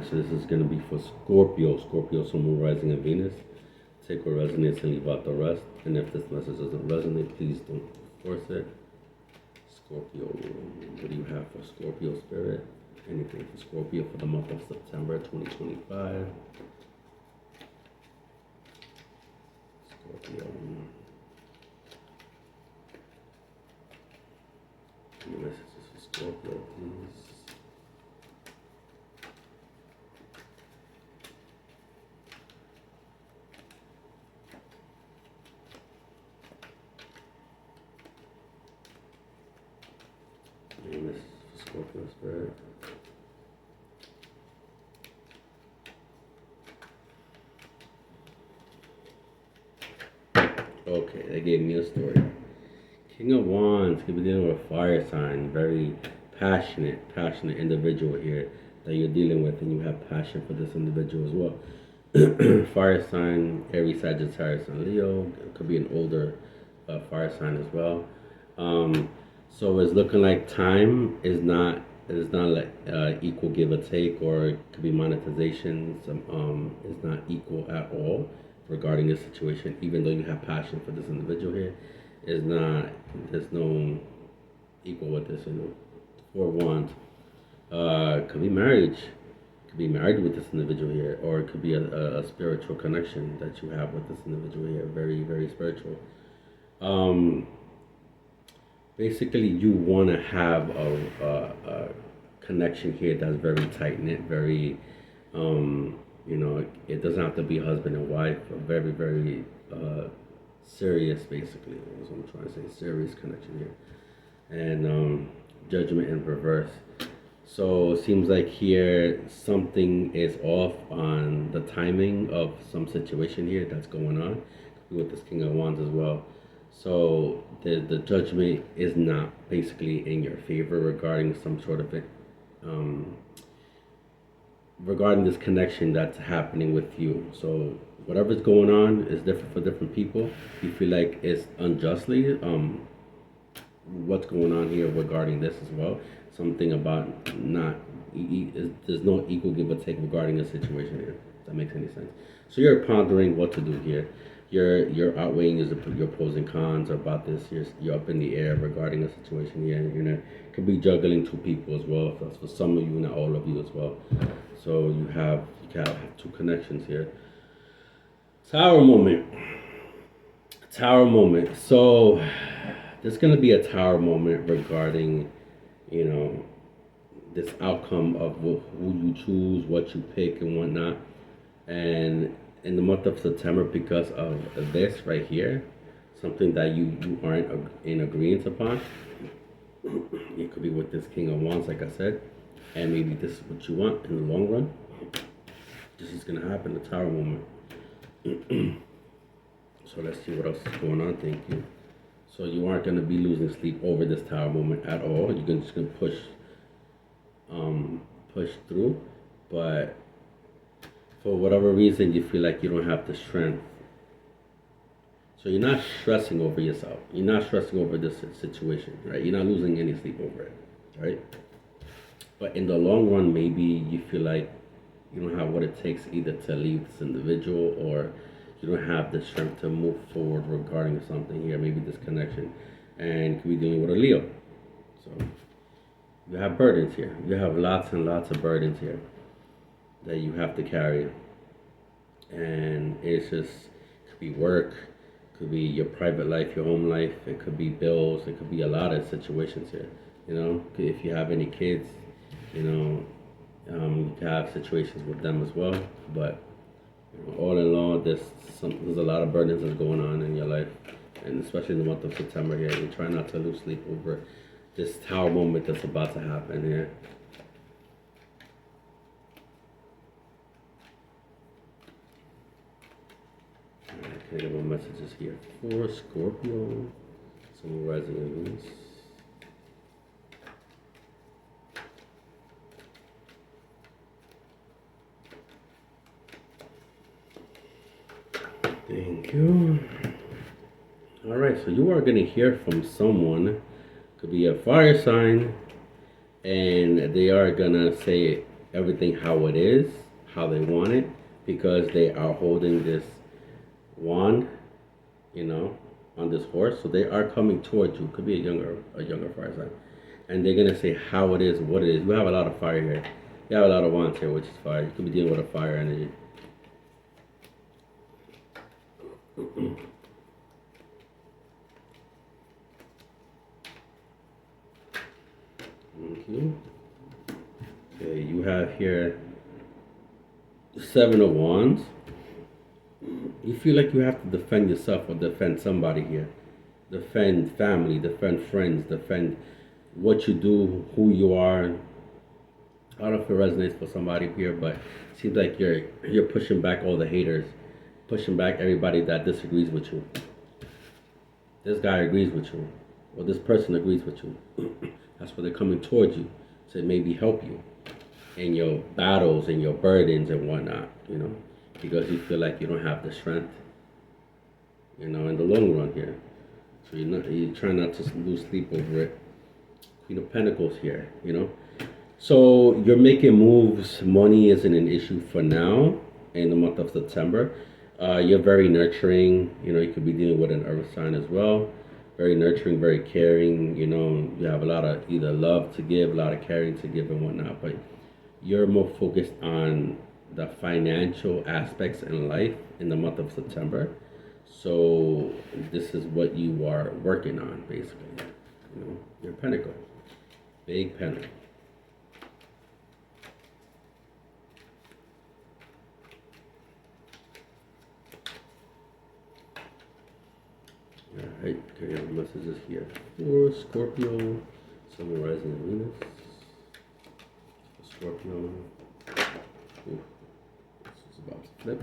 So this is going to be for Scorpio. Scorpio, Sun, Moon, Rising, and Venus. Take what resonates and leave out the rest. And if this message doesn't resonate, please don't force it. Scorpio, what do you have for Scorpio spirit? Anything for Scorpio for the month of September 2025? Scorpio. Any messages for Scorpio, please? Any messages for Scorpio spirit? Okay, they gave me a story. King of Wands could be dealing with a fire sign, very passionate individual here that you're dealing with, and you have passion for this individual as well. Fire sign, Aries, Sagittarius, and Leo. It could be an older fire sign as well. So it's looking like time is not like equal give or take, or it could be monetization. It's not equal at all regarding this situation. Even though you have passion for this individual here, is not there's no equal with this. Four Wands. Could be marriage. Could be married with this individual here, or it could be a spiritual connection that you have with this individual here. Very, very spiritual. Um, Basically, you want to have a connection here that's very tight knit, very, it doesn't have to be husband and wife, but very, very serious, basically. That's what I'm trying to say. Serious connection here. And judgment in reverse. So it seems like here something is off on the timing of some situation here that's going on with this King of Wands as well. So the judgment is not basically in your favor regarding some sort of um, regarding this connection that's happening with you. So whatever's going on is different for different people. You feel like it's unjustly what's going on here regarding this as well. Something about not there's no equal give or take regarding a situation here. If that makes any sense. So you're pondering what to do here. You're outweighing your pros and cons about this. You're up in the air regarding a situation here. Could be juggling two people as well. That's for some of you, not all of you as well. So you can have two connections here. Tower moment. Tower moment. So there's gonna be a tower moment regarding, this outcome of who you choose, what you pick, and whatnot. And in the month of September, because of this right here, something that you aren't in agreement upon, it could be with this King of Wands, like I said, and maybe this is what you want in the long run. This is gonna happen, the Tower moment. So let's see what else is going on. Thank you. So you aren't gonna be losing sleep over this Tower moment at all. You're just gonna push through, but for whatever reason you feel like you don't have the strength. So you're not stressing over yourself. You're not stressing over this situation, right? You're not losing any sleep over it, right? But in the long run, maybe you feel like you don't have what it takes either to leave this individual, or you don't have the strength to move forward regarding something here, maybe this connection. And you could be dealing with a Leo. So you have burdens here. You have lots and lots of burdens here that you have to carry. And it's just, it could be work, it could be your private life, your home life, it could be bills, it could be a lot of situations here. If you have any kids, you can have situations with them as well. But all in all, there's a lot of burdens that's going on in your life, and especially in the month of September here. You try not to lose sleep over this Tower moment that's about to happen here. Okay, I got more messages here for Scorpio. Some rising in Venus. Thank you. All right, so you are going to hear from someone. Could be a fire sign, and they are going to say everything how it is, how they want it, because they are holding this wand, you know, on this horse. So they are coming towards you. Could be a younger fire sign, and they're gonna say how it is, what it is. You have a lot of fire here. You have a lot of wands here, which is fire. You could be dealing with a fire energy. Okay. Okay, you have here Seven of Wands. You feel like you have to defend yourself or defend somebody here. Defend family, defend friends, defend what you do, who you are. I don't know if it resonates for somebody here, but it seems like you're pushing back all the haters, pushing back everybody that disagrees with you. This guy agrees with you, or this person agrees with you. That's why they're coming towards you to maybe help you in your battles and your burdens and whatnot, because you feel like you don't have the strength, in the long run here. So you try not to lose sleep over it. Queen of Pentacles here. So you're making moves. Money isn't an issue for now in the month of September. You're very nurturing. You could be dealing with an earth sign as well. Very nurturing, very caring. You have a lot of either love to give, a lot of caring to give and whatnot. But you're more focused on the financial aspects in life in the month of September. So this is what you are working on, basically. Your pentacle. Big pentacle. Alright, okay, our messages here for Scorpio, Sun, Rising, and Venus. Scorpio. Ooh, this is about to flip.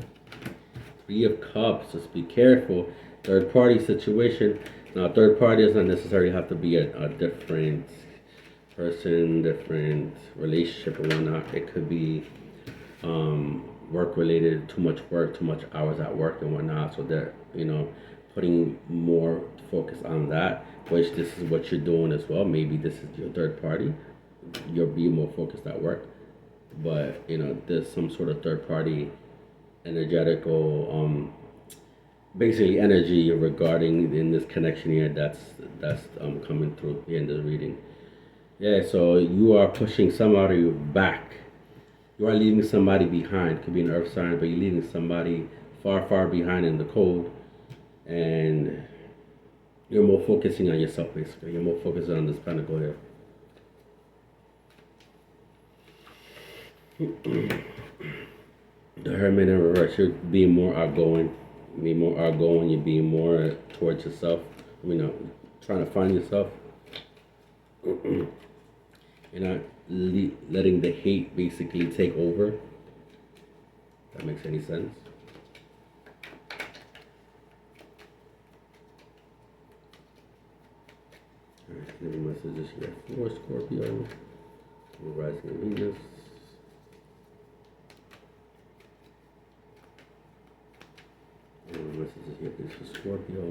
Three of Cups, just be careful. Third party situation. Now, third party does not necessarily have to be a different person, different relationship or whatnot. It could be work related, too much work, too much hours at work and whatnot. So they're, putting more focus on that, which this is what you're doing as well. Maybe this is your third party. You're being more focused at work. But, there's some sort of third party energetical, basically energy regarding in this connection here that's coming through here in this reading. Yeah, so you are pushing somebody back. You are leaving somebody behind. Could be an earth sign, but you're leaving somebody far, far behind in the cold. And you're more focusing on yourself, basically. You're more focused on this pentacle here. The Hermit in reverse. You're being more outgoing. You're being more towards yourself. Trying to find yourself. You're not letting the hate basically take over. If that makes any sense. Alright, any messages here for Scorpio, Rising in Venus. Any messages here for Scorpio,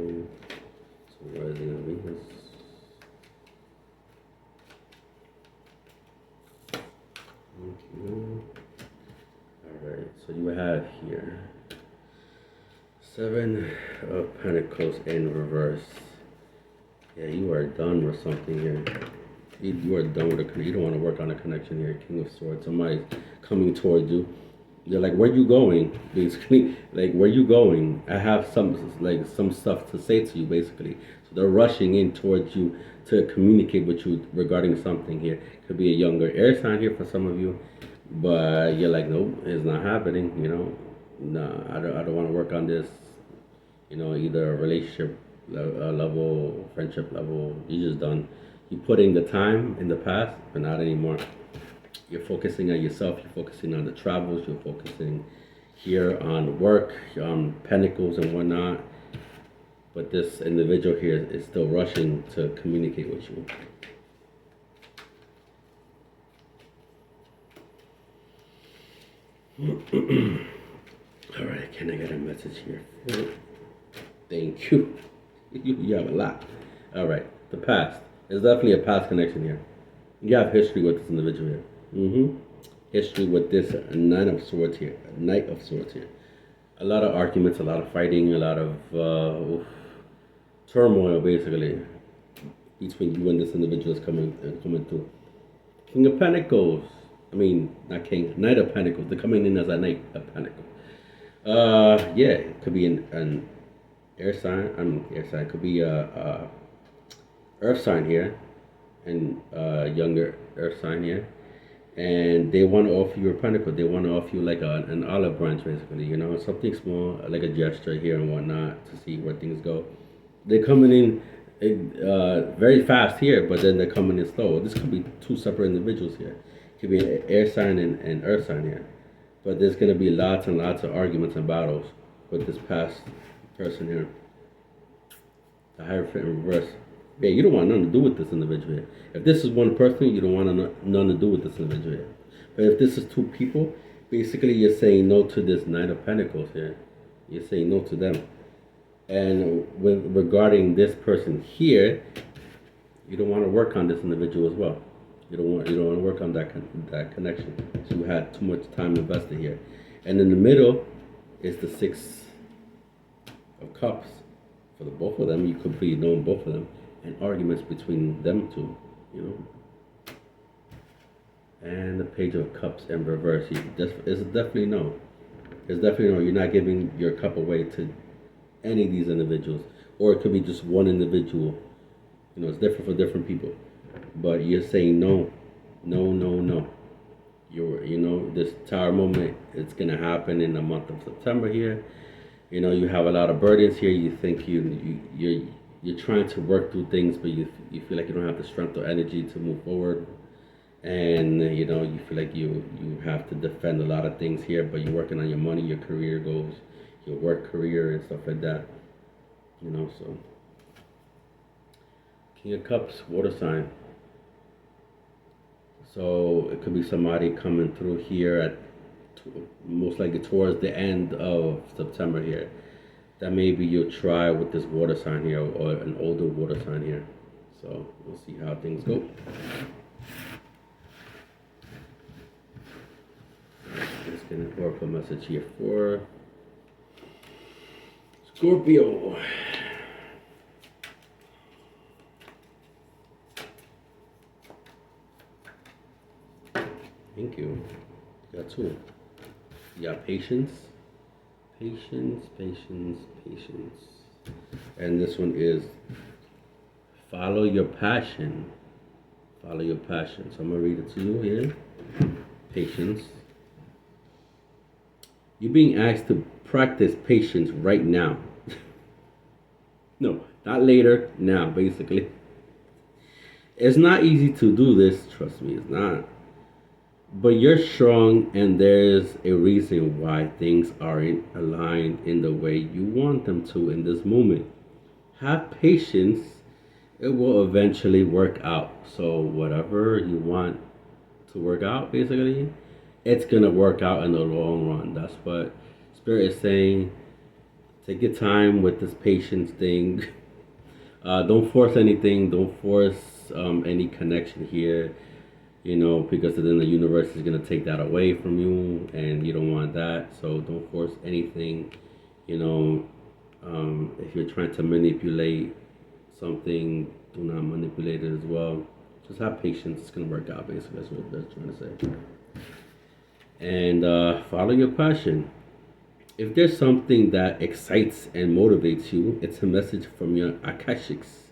Rising in Venus. Alright, so you have here Seven of Pentacles in reverse. Yeah, you are done with something here. You are done with a connection. You don't want to work on a connection here. King of Swords. Somebody's coming towards you. They're like, where you going? Basically, like, where you going? I have some stuff to say to you, basically. So they're rushing in towards you to communicate with you regarding something here. Could be a younger air sign here for some of you, but you're like, nope, it's not happening. No, I don't want to work on this. Either a relationship level, friendship level. You're just done. You put in the time in the past, but not anymore. You're focusing on yourself. You're focusing on the travels. You're focusing here on work, on pentacles and whatnot. But this individual here is still rushing to communicate with you. All right, can I get a message here? Thank you. You have a lot. All right, the past. There's definitely a past connection here. You have history with this individual here. history with this Knight of Swords here. A lot of arguments, a lot of fighting, a lot of turmoil, basically, between you and this individual that's coming through. King of Pentacles. I mean, not King. Knight of Pentacles. They're coming in as a Knight of Pentacles. Yeah, it could be an air sign. I mean, air sign. It could be a earth sign here, and younger earth sign here. And they want to offer you a pentacle. They want to offer you like an olive branch, basically. You know, something small, like a gesture here and whatnot, to see where things go. They're coming in very fast here, but then they're coming in slow. This could be two separate individuals here. It could be an air sign and earth sign here. But there's going to be lots and lots of arguments and battles with this past person here. The Hierophant in reverse. Yeah, you don't want nothing to do with this individual here. If this is one person, you don't want nothing to do with this individual here. But if this is two people, basically you're saying no to this Knight of Pentacles here. You're saying no to them. And regarding this person here, you don't want to work on this individual as well. You don't want to work on that connection. So you had too much time invested here. And in the middle is the Six of Cups. For the both of them, you could be knowing both of them, and arguments between them two, you know. And the Page of Cups in reverse. It's definitely no. It's definitely no. You're not giving your cup away to any of these individuals, or it could be just one individual. You know, it's different for different people. But you're saying no, no, no, no. You know, this Tower moment, it's gonna happen in the month of September here. You know, you have a lot of burdens here. You think you're trying to work through things, but you feel like you don't have the strength or energy to move forward. And you know, you feel like you have to defend a lot of things here, but you're working on your money, your career goals, your work career and stuff like that. You know, so King of Cups, water sign. So it could be somebody coming through here at most likely towards the end of September here. That maybe you'll try with this water sign here, or an older water sign here. So we'll see how things go. Let's get an oracle message here for Scorpio. Thank you. Got two. You got patience. Patience, patience, patience. And this one is follow your passion. Follow your passion. So I'm going to read it to you here. Patience. You're being asked to practice patience right now. No, not later, now, basically. It's not easy to do this, trust me, it's not. But you're strong, and there's a reason why things aren't aligned in the way you want them to in this moment. Have patience, it will eventually work out. So whatever you want to work out, basically, it's gonna work out in the long run. That's what Spirit is saying. Take your time with this patience thing. Don't force anything. Don't force any connection here. You know, because then the universe is going to take that away from you, and you don't want that. So don't force anything. You know, if you're trying to manipulate something, do not manipulate it as well. Just have patience. It's going to work out, basically. That's what they're trying to say. And follow your passion. If there's something that excites and motivates you, it's a message from your Akashics.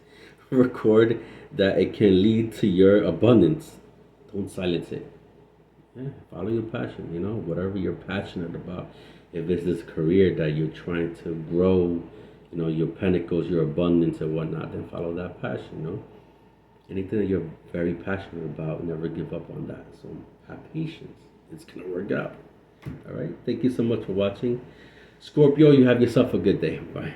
Record that it can lead to your abundance. Don't silence it. Yeah, follow your passion, you know, whatever you're passionate about. If it's this career that you're trying to grow, you know, your pentacles, your abundance and whatnot, then follow that passion, you know. Anything that you're very passionate about, never give up on that. So have patience. It's going to work out. All right. Thank you so much for watching. Scorpio, you have yourself a good day. Bye.